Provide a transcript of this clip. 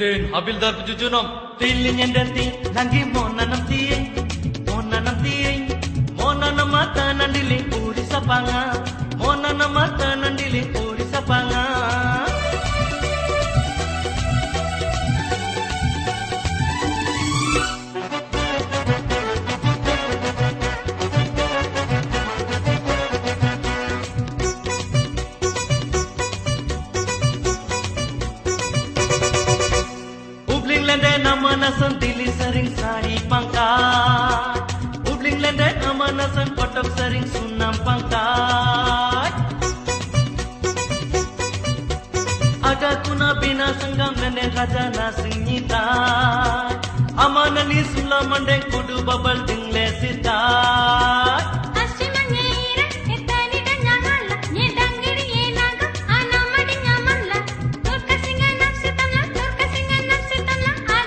Din habilдар pujujunam Tiling yang dati Lagi mona nam tiing Mona nam mata nandiling uri sapanga Mona nam mata nandiling uri sapanga Namanasan dili sering sari pangkat Ubling lende namanasan kotak sering sunam pangkat Aga kuna bina sanggam lende khazana singita Amanani sula mandeng kudu babal dingle sita